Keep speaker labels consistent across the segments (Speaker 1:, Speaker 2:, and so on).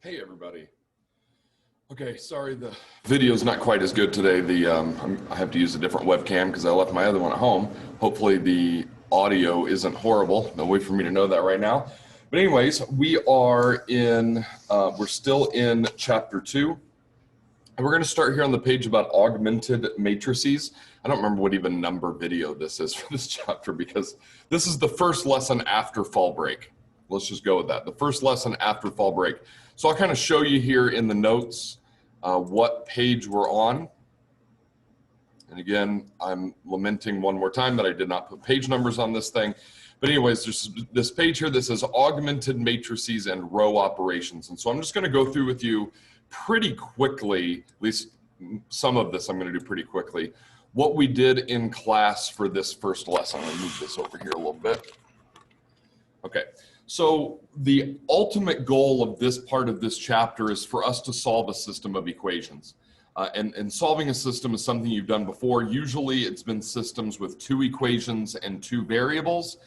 Speaker 1: Hey everybody. Okay, sorry the video's not quite as good today. I have to use a different webcam because I left my other one at home. Hopefully the audio isn't horrible. No way for me to know that right now. But anyways, we're still in chapter 2. And we're going to start here on the page about augmented matrices. I don't remember what even number video this is for this chapter because this is the first lesson after fall break. Let's just go with that. The first lesson after fall break. So I'll kind of show you here in the notes what page we're on. And again, I'm lamenting one more time that I did not put page numbers on this thing. But anyways, there's this page here that says augmented matrices and row operations. And so I'm just going to go through with you pretty quickly, at least some of this I'm going to do pretty quickly, what we did in class for this first lesson. I'm going to move this over here a little bit. Okay. So the ultimate goal of this part of this chapter is for us to solve a system of equations. And solving a system is something you've done before. Usually it's been systems with 2 equations and 2 variables.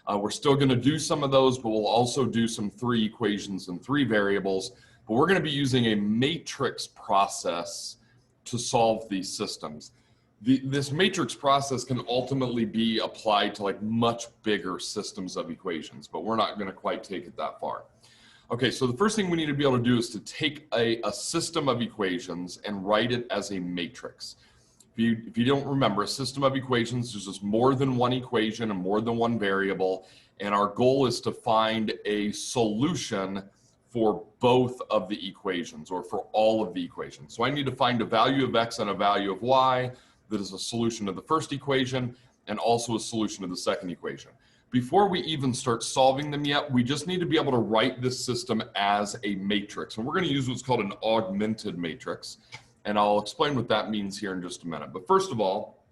Speaker 1: We're still going to do some of those, but we'll also do some 3 equations and 3 variables. But we're going to be using a matrix process to solve these systems. This matrix process can ultimately be applied to like much bigger systems of equations, but we're not going to quite take it that far. Okay, so the first thing we need to be able to do is to take a system of equations and write it as a matrix. If you don't remember, a system of equations, there's just more than one equation and more than one variable, and our goal is to find a solution for both of the equations or for all of the equations. So I need to find a value of x and a value of y that is a solution to the first equation and also a solution to the second equation. Before we even start solving them yet, we just need to be able to write this system as a matrix. And we're going to use what's called an augmented matrix. And I'll explain what that means here in just a minute. But first of all,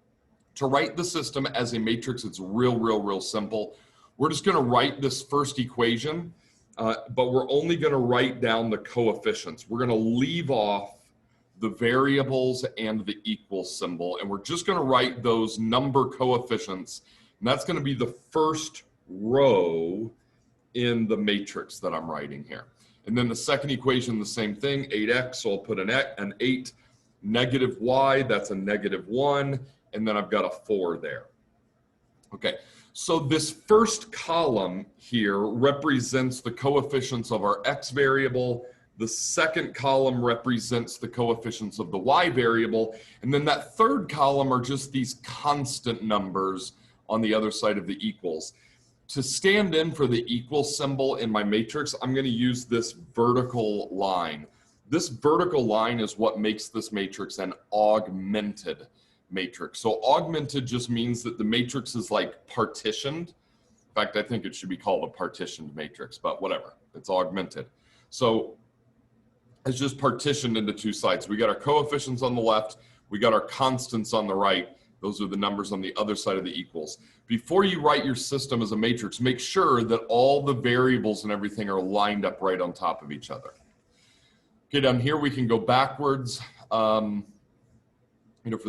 Speaker 1: to write the system as a matrix, it's real simple. We're just going to write this first equation, but we're only going to write down the coefficients. We're going to leave off the variables and the equal symbol, and we're just going to write those number coefficients, and that's going to be the first row in the matrix that I'm writing here. And then the second equation, the same thing, 8x, so I'll put an 8, negative y, that's a -1, and then I've got a 4 there. Okay, so this first column here represents the coefficients of our x variable. The second column represents the coefficients of the y variable. And then that third column are just these constant numbers on the other side of the equals. To stand in for the equal symbol in my matrix, I'm going to use this vertical line. This vertical line is what makes this matrix an augmented matrix. So augmented just means that the matrix is like partitioned. In fact, I think it should be called a partitioned matrix, but whatever, it's augmented. So it's just partitioned into 2 sides. We got our coefficients on the left, we got our constants on the right. Those are the numbers on the other side of the equals. Before you write your system as a matrix, make sure that all the variables and everything are lined up right on top of each other. Okay, down here we can go backwards. For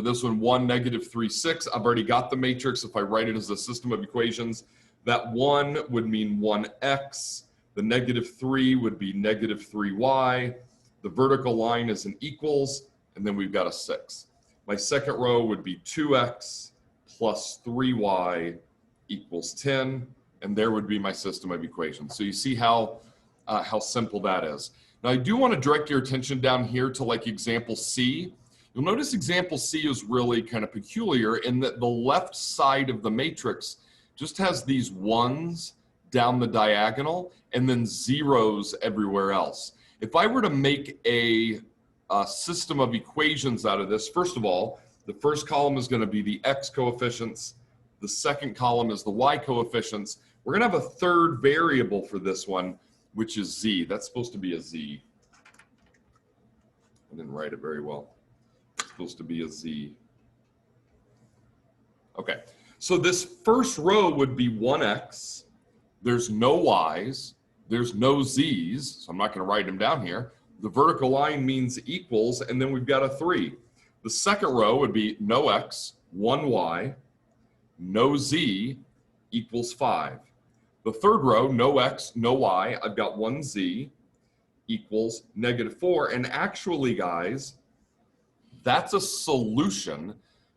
Speaker 1: this one, 1, -3, 6. I've already got the matrix. If I write it as a system of equations, that 1 would mean 1x. The -3 would be -3y. The vertical line is an equals, and then we've got a 6. My second row would be 2x plus 3y equals 10, and there would be my system of equations. So you see how simple that is. Now I do want to direct your attention down here to like example C. You'll notice example C is really kind of peculiar in that the left side of the matrix just has these 1s down the diagonal and then 0s everywhere else. If I were to make a system of equations out of this, first of all, the first column is going to be the x coefficients. The second column is the y coefficients. We're going to have a third variable for this one, which is z. That's supposed to be a z. I didn't write it very well. It's supposed to be a z. Okay, so this first row would be 1x. There's no y's. There's no z's, so I'm not going to write them down here. The vertical line means equals, and then we've got a 3. The second row would be no x, 1y, no z, equals 5. The third row, no x, no y, I've got 1z, equals -4. And actually, guys, that's a solution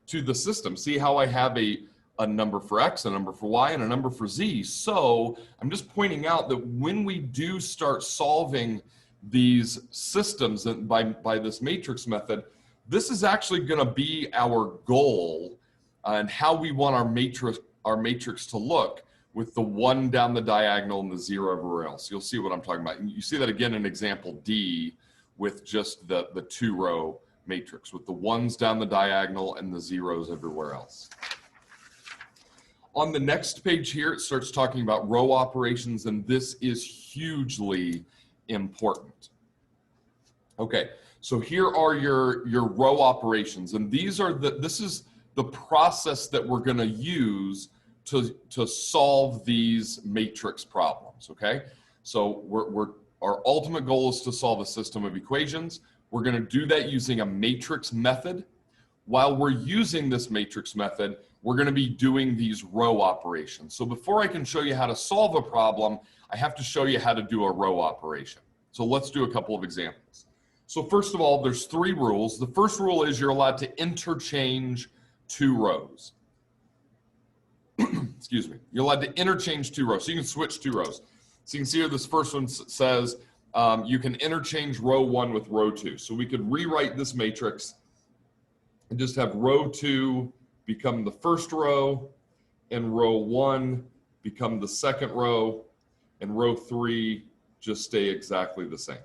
Speaker 1: to the system. See how I have a number for X, a number for Y, and a number for Z. So I'm just pointing out that when we do start solving these systems by this matrix method, this is actually going to be our goal and how we want our matrix to look, with the 1 down the diagonal and the 0 everywhere else. You'll see what I'm talking about. You see that again in example D with just the 2-row matrix, with the 1s down the diagonal and the 0s everywhere else. On the next page here, it starts talking about row operations, and this is hugely important. Okay, so here are your row operations, and this is the process that we're going to use to solve these matrix problems. Okay, so our ultimate goal is to solve a system of equations. We're going to do that using a matrix method. While we're using this matrix method, we're going to be doing these row operations. So before I can show you how to solve a problem, I have to show you how to do a row operation. So let's do a couple of examples. So first of all, there's 3 rules. The first rule is you're allowed to interchange 2 rows. Excuse me. You're allowed to interchange 2 rows. So you can switch 2 rows. So you can see here this first one says you can interchange row 1 with row 2. So we could rewrite this matrix and just have row 2 become the first row, and row 1 become the second row, and row 3 just stay exactly the same.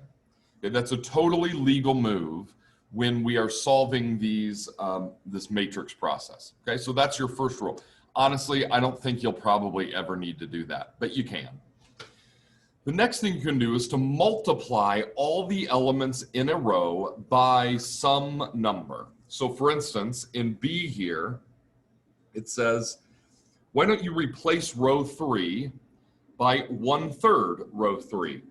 Speaker 1: Okay, that's a totally legal move when we are solving these this matrix process. Okay, so that's your first rule. Honestly, I don't think you'll probably ever need to do that, but you can. The next thing you can do is to multiply all the elements in a row by some number. So for instance, in B here, it says, why don't you replace row 3 by 1/3 row 3?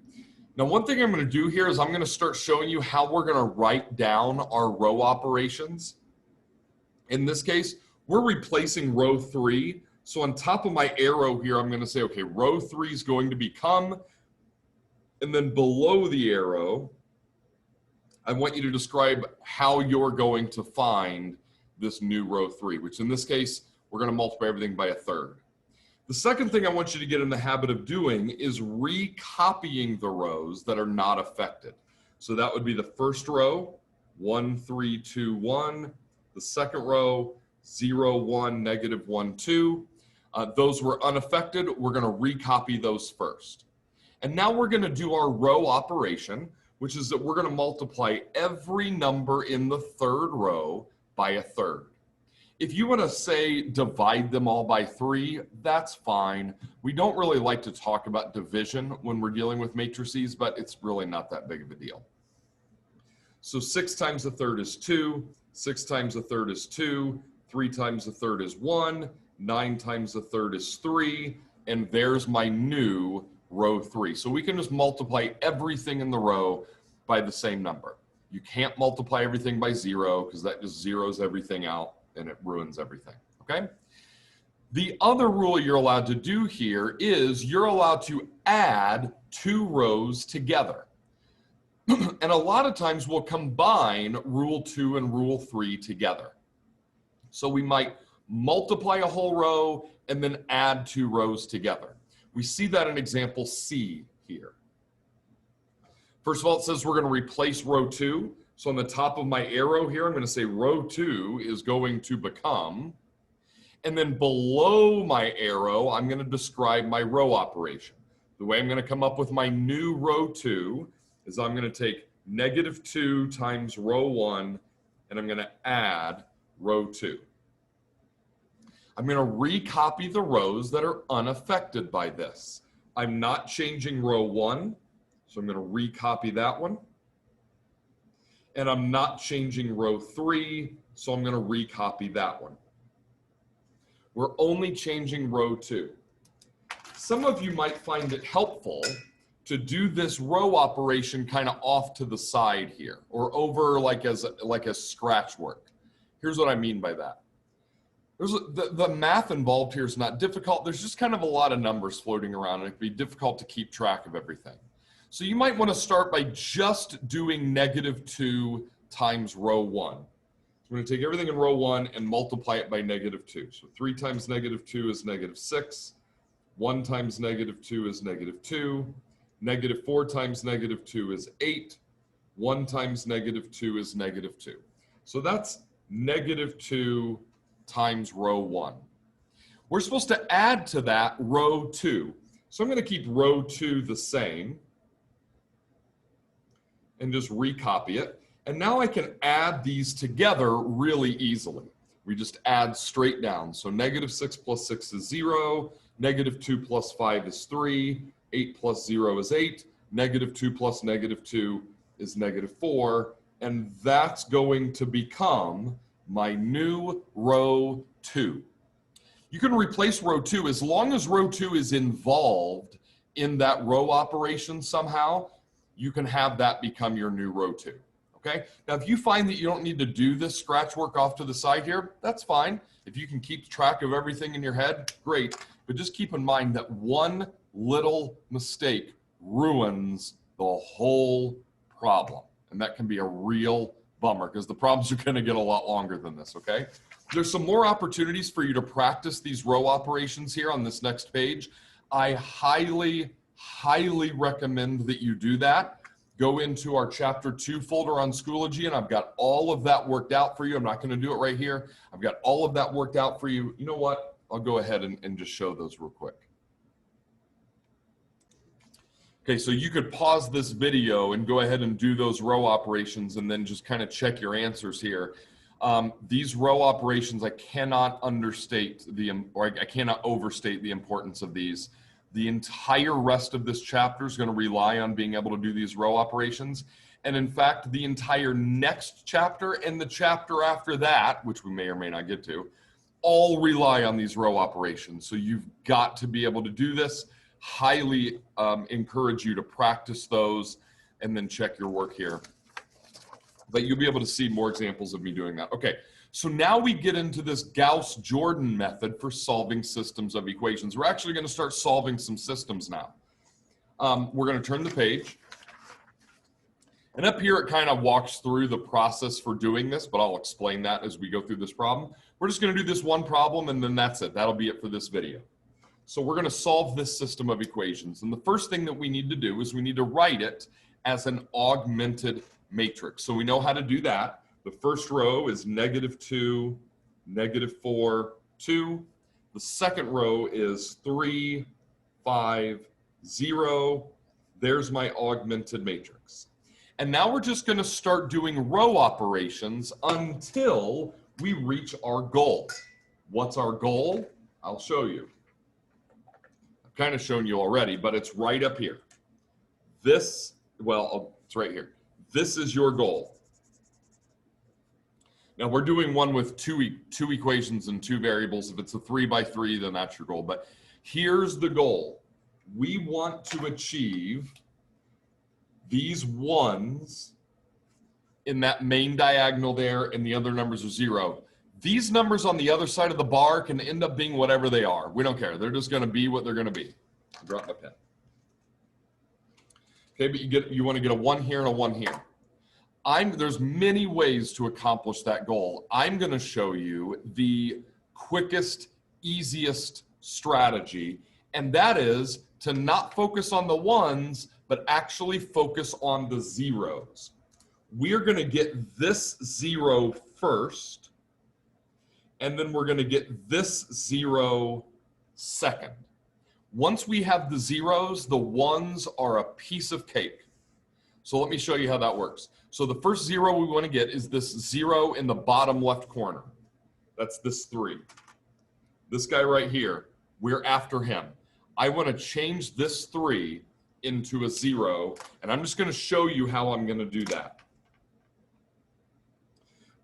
Speaker 1: Now, one thing I'm going to do here is I'm going to start showing you how we're going to write down our row operations. In this case, we're replacing row 3. So on top of my arrow here, I'm going to say, okay, row 3 is going to become, and then below the arrow, I want you to describe how you're going to find this new row 3, which in this case, we're going to multiply everything by 1/3. The second thing I want you to get in the habit of doing is recopying the rows that are not affected. So that would be the first row, 1, 3, 2, 1. The second row, 0, 1, -1, 2. Those were unaffected. We're going to recopy those first. And now we're going to do our row operation, which is that we're going to multiply every number in the third row by 1/3. If you want to say divide them all by 3, that's fine. We don't really like to talk about division when we're dealing with matrices, but it's really not that big of a deal. So 6 times 1/3 is 2, 6 times 1/3 is 2, 3 times 1/3 is 1, 9 times 1/3 is 3, and there's my new row 3. So we can just multiply everything in the row by the same number. You can't multiply everything by 0 because that just zeroes everything out and it ruins everything, okay? The other rule you're allowed to do here is you're allowed to add 2 rows together. And a lot of times we'll combine rule 2 and rule 3 together. So we might multiply a whole row and then add 2 rows together. We see that in example C here. First of all, it says we're going to replace row 2. So on the top of my arrow here, I'm going to say row 2 is going to become, and then below my arrow, I'm going to describe my row operation. The way I'm going to come up with my new row 2 is I'm going to take -2 times row 1, and I'm going to add row 2. I'm going to recopy the rows that are unaffected by this. I'm not changing row 1, so I'm going to recopy that one. And I'm not changing row 3, so I'm going to recopy that one. We're only changing row 2. Some of you might find it helpful to do this row operation kind of off to the side here, or over like as scratch work. Here's what I mean by that. The math involved here is not difficult. There's just kind of a lot of numbers floating around, and it can be difficult to keep track of everything. So you might want to start by just doing -2 times row 1. So I'm going to take everything in row 1 and multiply it by -2. So 3 times -2 is -6. 1 times -2 is -2. -4 times -2 is 8. 1 times -2 is -2. So that's -2 times row 1. We're supposed to add to that row 2. So I'm going to keep row 2 the same and just recopy it. And now I can add these together really easily. We just add straight down. So -6 plus 6 is 0. -2 plus 5 is 3. 8 plus 0 is 8. -2 plus -2 is -4. And that's going to become my new row 2. You can replace row 2 as long as row 2 is involved in that row operation somehow. You can have that become your new row 2. Okay? Now, if you find that you don't need to do this scratch work off to the side here, that's fine. If you can keep track of everything in your head, great. But just keep in mind that one little mistake ruins the whole problem. And that can be a real bummer because the problems are going to get a lot longer than this, okay? There's some more opportunities for you to practice these row operations here on this next page. I highly, highly recommend that you do that. Go into our chapter 2 folder on Schoology, and I've got all of that worked out for you. I'm not going to do it right here. I've got all of that worked out for you. You know what? I'll go ahead and just show those real quick. Okay, so you could pause this video and go ahead and do those row operations and then just kind of check your answers here. These row operations, I cannot overstate the importance of these. The entire rest of this chapter is going to rely on being able to do these row operations. And in fact, the entire next chapter and the chapter after that, which we may or may not get to, all rely on these row operations. So you've got to be able to do this. Highly encourage you to practice those and then check your work here. But you'll be able to see more examples of me doing that. Okay, so now we get into this Gauss-Jordan method for solving systems of equations. We're actually going to start solving some systems now. We're going to turn the page. And up here, it kind of walks through the process for doing this, but I'll explain that as we go through this problem. We're just going to do this one problem, and then that's it. That'll be it for this video. So we're going to solve this system of equations. And the first thing that we need to do is we need to write it as an augmented matrix. So we know how to do that. The first row is -2, -4, 2. The second row is 3, 5, 0. There's my augmented matrix. And now we're just going to start doing row operations until we reach our goal. What's our goal? I'll show you. I've kind of shown you already, but it's right up here. This, well, it's right here. This is your goal. Now we're doing one with two equations and 2 variables. If it's a 3 by 3, then that's your goal. But here's the goal. We want to achieve these 1s in that main diagonal there, and the other numbers are 0. These numbers on the other side of the bar can end up being whatever they are. We don't care. They're just going to be what they're going to be. Drop my pen. Okay, but you want to get a 1 here and a 1 here. There's many ways to accomplish that goal. I'm going to show you the quickest, easiest strategy, and that is to not focus on the 1s, but actually focus on the 0s. We're going to get this 0 first, and then we're going to get this 0 second. Once we have the 0s, the 1s are a piece of cake. So let me show you how that works. So the first 0 we want to get is this 0 in the bottom left corner. That's this 3. This guy right here, we're after him. I want to change this 3 into a 0, and I'm just going to show you how I'm going to do that.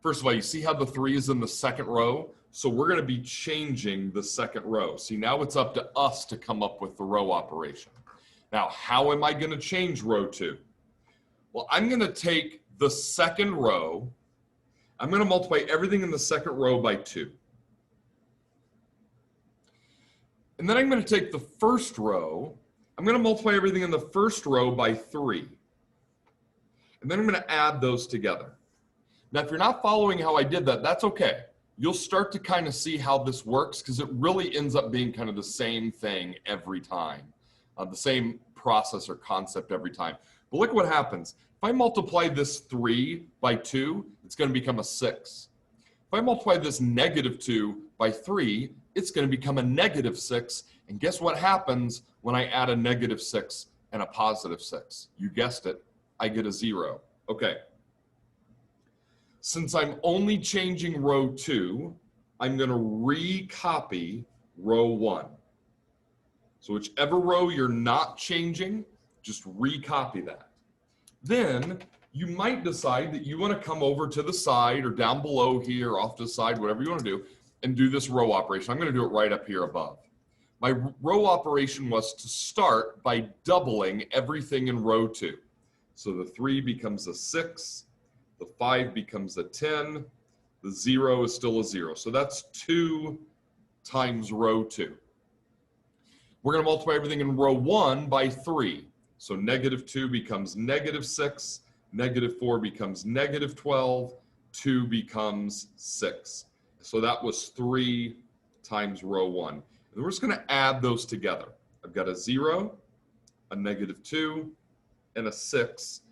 Speaker 1: First of all, you see how the 3 is in the second row? So we're going to be changing the second row. See, now it's up to us to come up with the row operation. Now, how am I going to change row 2? Well, I'm going to take the second row. I'm going to multiply everything in the second row by 2. And then I'm going to take the first row, I'm going to multiply everything in the first row by 3. And then I'm going to add those together. Now, if you're not following how I did that, that's okay. You'll start to kind of see how this works because it really ends up being kind of the same thing every time, the same process or concept every time. But look what happens. If I multiply this 3 by 2, it's going to become a 6. If I multiply this -2 by 3, it's going to become a -6. And guess what happens when I add a -6 and a +6? You guessed it, I get a 0. Okay. Since I'm only changing row 2, I'm going to recopy row 1. So whichever row you're not changing, just recopy that. Then you might decide that you want to come over to the side or down below here, off to the side, whatever you want to do, and do this row operation. I'm going to do it right up here above. My row operation was to start by doubling everything in row 2. So the 3 becomes a 6. The 5 becomes a 10. The 0 is still a 0. So that's 2 times row 2. We're going to multiply everything in row 1 by 3. So -2 becomes -6. -4 becomes -12. 2 becomes 6. So that was 3 times row 1. And we're just going to add those together. I've got a 0, a -2, and a 6.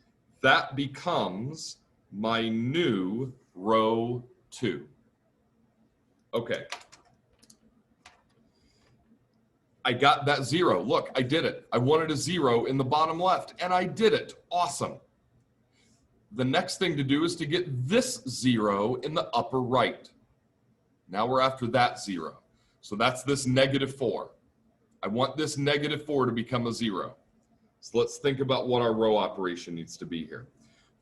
Speaker 1: That becomes my new row 2. Okay. I got that 0. Look, I did it. I wanted a 0 in the bottom left, and I did it. Awesome. The next thing to do is to get this 0 in the upper right. Now we're after that 0. So that's this -4. I want this -4 to become a 0. So let's think about what our row operation needs to be here.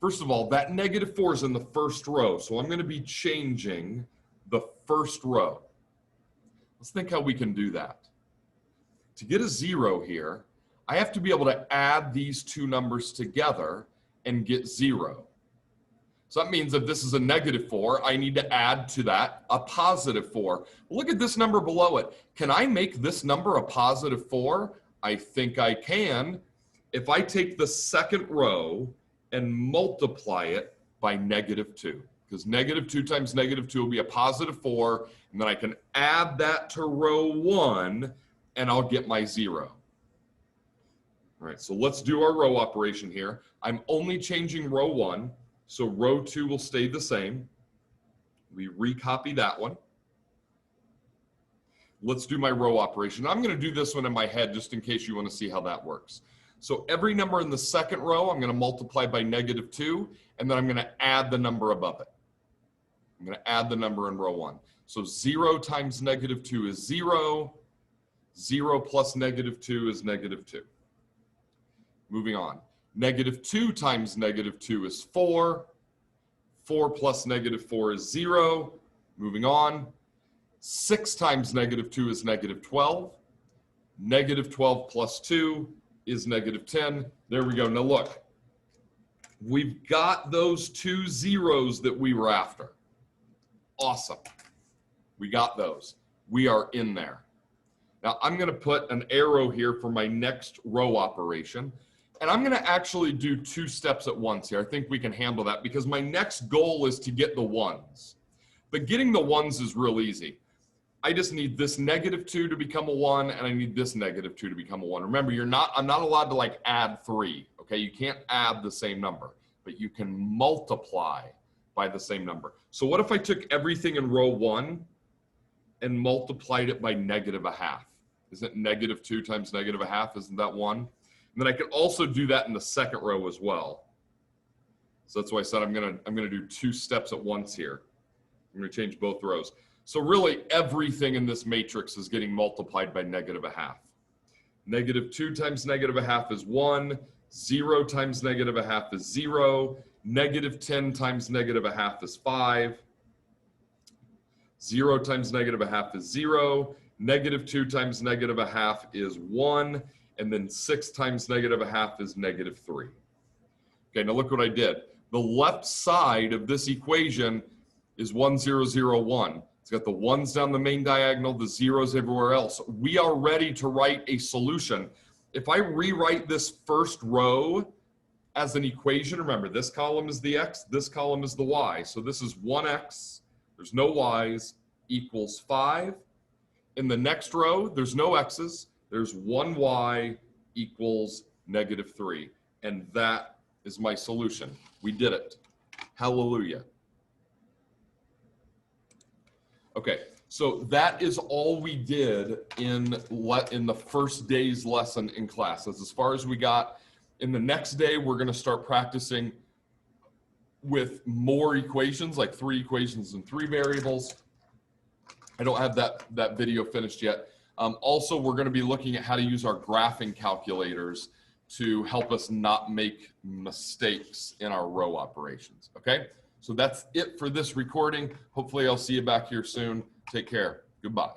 Speaker 1: First of all, that -4 is in the first row, so I'm going to be changing the first row. Let's think how we can do that. To get a 0 here, I have to be able to add these two numbers together and get 0. So that means if this is a -4, I need to add to that a +4. Look at this number below it. Can I make this number a +4? I think I can. If I take the second row and multiply it by -2, because -2 times -2 will be a +4, and then I can add that to row 1, and I'll get my 0. All right, so let's do our row operation here. I'm only changing row 1, so row 2 will stay the same. We recopy that one. Let's do my row operation. I'm going to do this one in my head just in case you want to see how that works. So every number in the second row, I'm going to multiply by -2, and then I'm going to add the number above it. I'm going to add the number in row 1. So 0 times -2 is 0. 0 plus -2 is -2. Moving on. -2 times -2 is 4. 4 plus -4 is 0. Moving on. 6 times -2 is -12. -12 plus 2 is -10. There we go. Now look, we've got those two zeros that we were after. Awesome. We got those. We are in there. Now I'm going to put an arrow here for my next row operation. And I'm going to actually do 2 steps at once here. I think we can handle that because my next goal is to get the 1s. But getting the 1s is real easy. I just need this -2 to become a 1, and I need this -2 to become a 1. Remember, I'm not allowed to like add 3, okay? You can't add the same number, but you can multiply by the same number. So what if I took everything in row 1 and multiplied it by -1/2? Isn't -2 times -1/2, isn't that 1? And then I could also do that in the second row as well. So that's why I said I'm gonna do 2 steps at once here. I'm gonna change both rows. So really everything in this matrix is getting multiplied by -1/2. -2 times -1/2 is 1. 0 times -1/2 is 0. -10 times -1/2 is 5. 0 times -1/2 is 0. -2 times -1/2 is 1. And then 6 times -1/2 is -3. Okay, now look what I did. The left side of this equation is 1, 0, 0, 1. It's got the 1s down the main diagonal, the 0s everywhere else. We are ready to write a solution. If I rewrite this first row as an equation, remember this column is the x, this column is the y. So this is 1x, there's no y's, equals 5. In the next row, there's no x's, there's 1y equals -3. And that is my solution. We did it. Hallelujah. Okay, so that is all we did in the first day's lesson in class. That's as far as we got. In the next day, we're going to start practicing with more equations, like 3 equations and 3 variables. I don't have that video finished yet. Also, we're going to be looking at how to use our graphing calculators to help us not make mistakes in our row operations, okay? So that's it for this recording. Hopefully I'll see you back here soon. Take care. Goodbye.